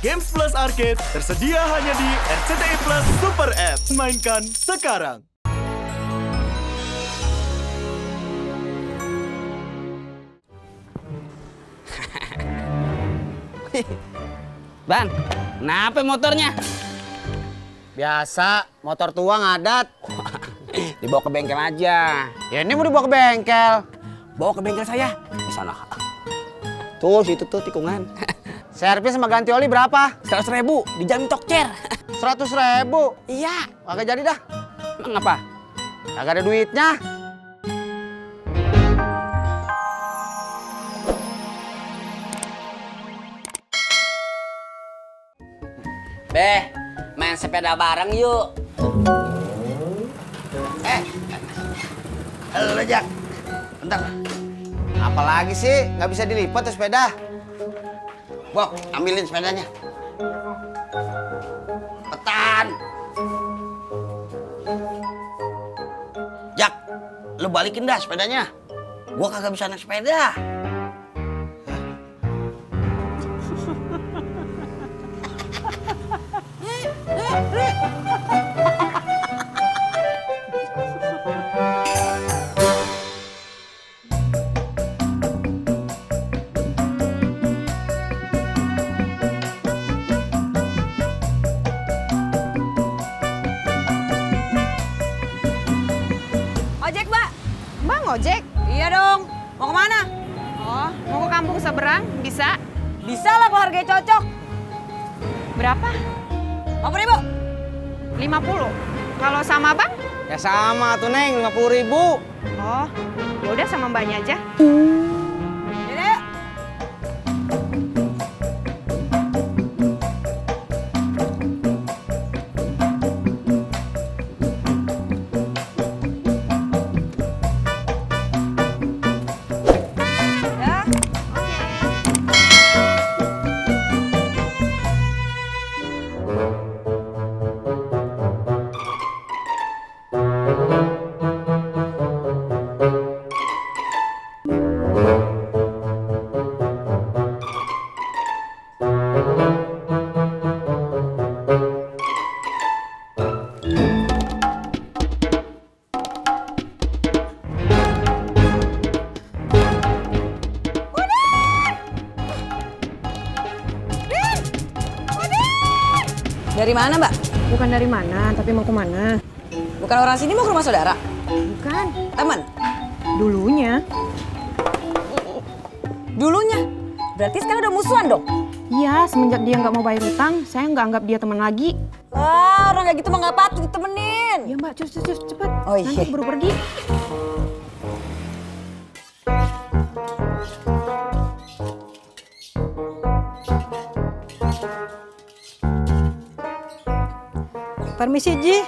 Games Plus Arcade tersedia hanya di RCTI Plus Super App. Mainkan sekarang. Bang, kenapa motornya? Biasa, motor tua ngadat. Dibawa ke bengkel aja. Ya ini mau dibawa ke bengkel. Bawa ke bengkel saya. Di sana. Tuh, situ tuh tikungan. Servis sama ganti oli berapa? 100.000 dijamin tokcer. 100.000. Iya. Kagak jadi dah. Emang apa? Kagak ada duitnya. Beh, main sepeda bareng yuk. Halo, Jak. Bentar. Apalagi sih? Nggak bisa dilipat tuh sepeda. Bok, ambilin sepedanya. Petan. Jak, lu balikin dah sepedanya. Gua kagak bisa naik sepeda. Ojek, Mbak. Mbak ngojek? Iya dong. Mau kemana? Oh, mau ke kampung seberang? Bisa? Bisa lah kalau harganya cocok. Berapa? 50.000. 50. Kalau sama Bang? Ya sama tuh, Neng. 50.000. Oh, ya udah sama Mbaknya aja. Yaudah, yuk. Ya. Dari mana, Mbak? Bukan dari mana, tapi mau kemana? Bukan orang sini, mau ke rumah saudara? Bukan. Teman? Dulunya. Dulunya? Berarti sekarang udah musuhan dong? Iya, semenjak dia nggak mau bayar utang, saya nggak anggap dia teman lagi. Ah, orang kayak gitu mah nggak patut ditemenin. Ya Mbak, cepet. Oh, Nanti iya. keburu pergi. Permisi, Ji.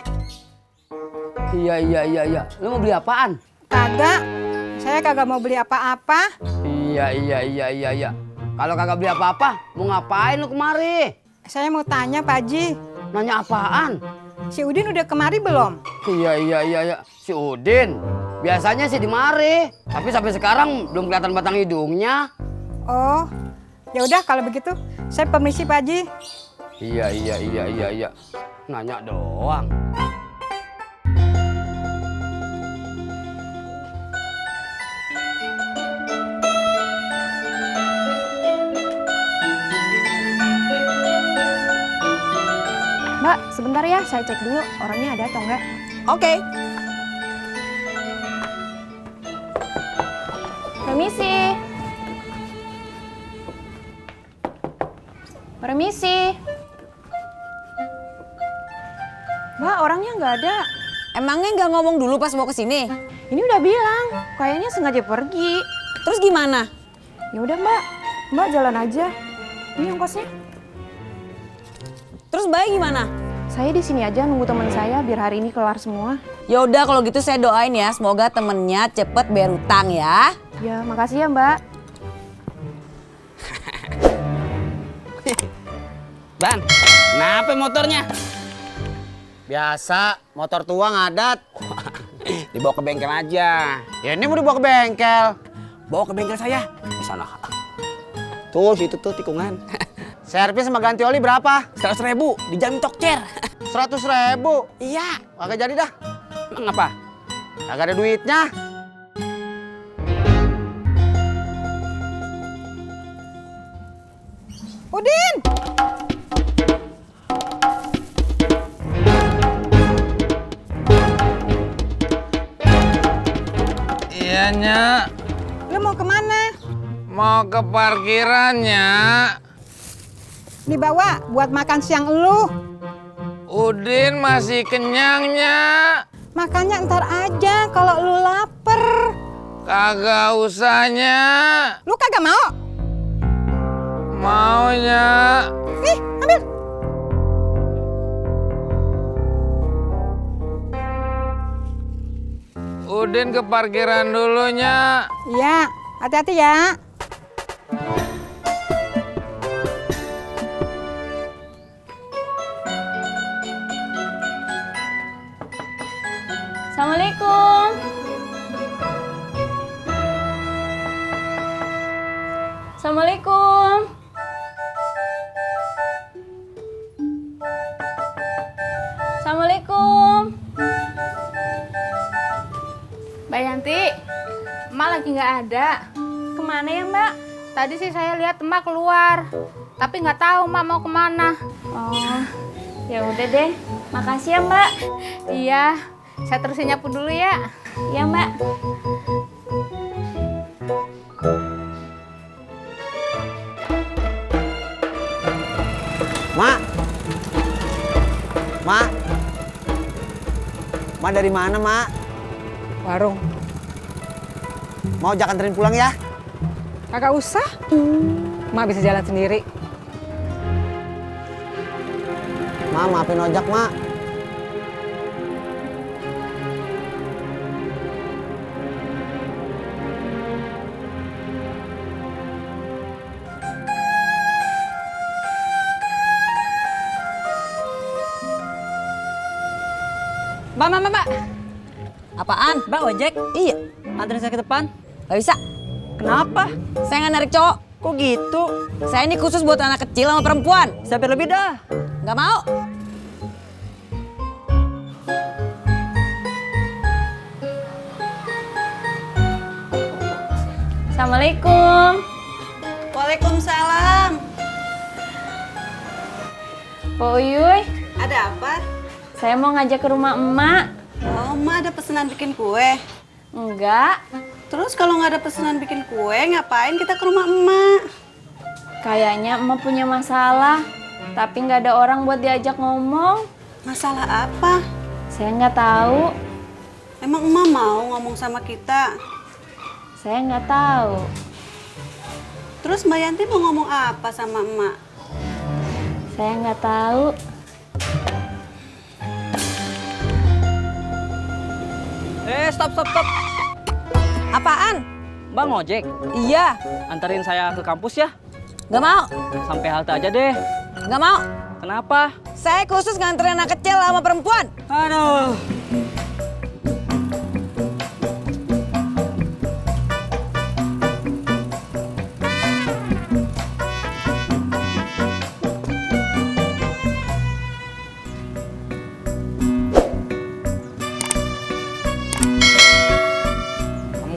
Iya. Lu mau beli apaan? Kagak. Saya kagak mau beli apa-apa. Iya. Kalau kagak beli apa-apa, mau ngapain lu kemari? Saya mau tanya, Pak Ji. Nanya apaan? Si Udin udah kemari belum? Iya. Si Udin. Biasanya sih di mari, tapi sampai sekarang belum kelihatan batang hidungnya. Oh, ya udah kalau begitu. Saya permisi, Pak Ji. Iya. Nanya doang. Mbak, sebentar ya, saya cek dulu orangnya ada atau enggak. Oke. Permisi. Permisi. Mbak, orangnya nggak ada. Emangnya nggak ngomong dulu pas mau kesini? Ini udah bilang, kayaknya sengaja pergi. Terus gimana? Ya udah Mbak jalan aja. Ini ongkosnya. Terus Mbak gimana? Saya di sini aja nunggu teman saya biar hari ini kelar semua. Ya udah kalau gitu saya doain ya, semoga temennya cepet bayar utang ya. Ya, makasih ya Mbak. Bang, kenapa motornya? Biasa, motor tua ngadat. Dibawa ke bengkel aja. Ya ini mau dibawa ke bengkel. Bawa ke bengkel saya. Di sana. Tuh, situ tuh tikungan. Servis sama ganti oli berapa? 100.000 dijamin tokcer. 100.000. Iya. Kagak jadi dah. Emang apa? Kagak ada duitnya. Udin! Iya, Nyak. Lu mau kemana? Mau ke parkirannya. Dibawa buat makan siang lu. Udin masih kenyang, Nyak. Makannya ntar aja kalau lu lapar. Kagak usah, Nyak. Lu kagak mau? Mau, Nyak. Nih, ambil. Udin ke parkiran dulu, Nyak. Iya, hati-hati ya. Assalamualaikum. Assalamualaikum. Assalamualaikum. Mbak Yanti, emak lagi nggak ada. Kemana ya Mbak? Tadi sih saya lihat emak keluar, tapi nggak tahu emak mau kemana. Oh, ya udah deh. Makasih ya Mbak. Iya, saya terusin nyapu dulu ya. Iya Mbak. Mak. Mak. Mak dari mana, Mak? Warung. Mau jak anterin pulang ya? Kagak usah. Mak bisa jalan sendiri. Mak, maafin ojak, Mak. Mbak. Apaan? Mbak ojek? Iya, Anterin saya ke depan. gak bisa. Kenapa? Saya nggak narik cowok. Kok gitu? Saya ini khusus buat anak kecil sama perempuan. Sampai lebih dah. Nggak mau. Assalamualaikum. Waalaikumsalam. Po Uyuy, Ada apa? saya mau ngajak ke rumah emak. Oh, Emak ada pesanan bikin kue. Enggak, Terus kalau nggak ada pesanan bikin kue, ngapain kita ke rumah emak? kayaknya emak punya masalah. Tapi nggak ada orang buat diajak ngomong. Masalah apa? Saya nggak tahu. Emang emak mau ngomong sama kita? Saya nggak tahu. Terus Mbak Yanti mau ngomong apa sama emak? Saya nggak tahu. Stop. Apaan? Mbak ngojek? Iya, Anterin saya ke kampus ya? nggak mau. Sampai halte aja deh. Nggak mau. Kenapa? Saya khusus nganterin anak kecil sama perempuan. Aduh.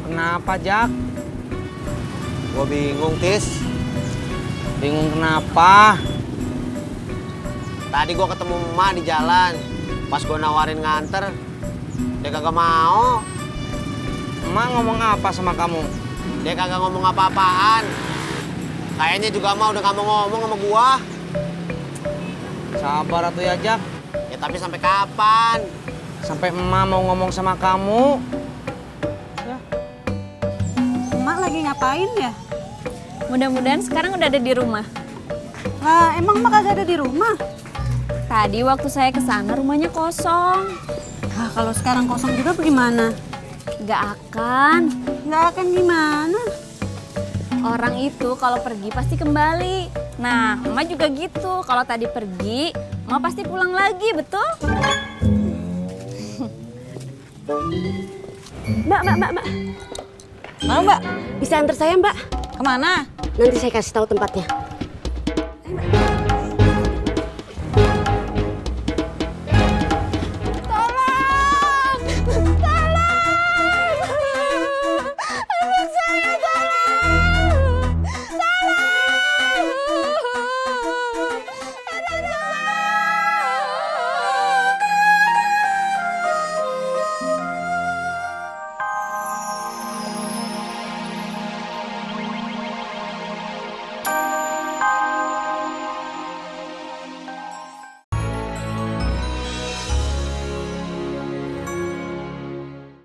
Kenapa, Jak? Gua bingung, Tis. Bingung kenapa? Tadi gua ketemu emak di jalan. Pas gua nawarin nganter, dia kagak mau. Emak ngomong apa sama kamu? Dia kagak ngomong apa-apaan. Kayaknya juga emak udah gak mau ngomong sama gua. Sabar atuh ya, Jak. Ya tapi sampai kapan? Sampai emak mau ngomong sama kamu. Emak lagi ngapain ya? Mudah-mudahan sekarang udah ada di rumah. Lah, emang emak kagak ada di rumah? Tadi waktu saya ke sana rumahnya kosong. Nah, kalau sekarang kosong juga bagaimana? Nggak akan. Nggak akan gimana? Orang itu kalau pergi pasti kembali. Nah, emak juga gitu. Kalau tadi pergi, emak pasti pulang lagi, betul? Mbak. Mau Mbak? Bisa antar saya, Mbak? Kemana? Nanti saya kasih tahu tempatnya. Ayo, Mbak.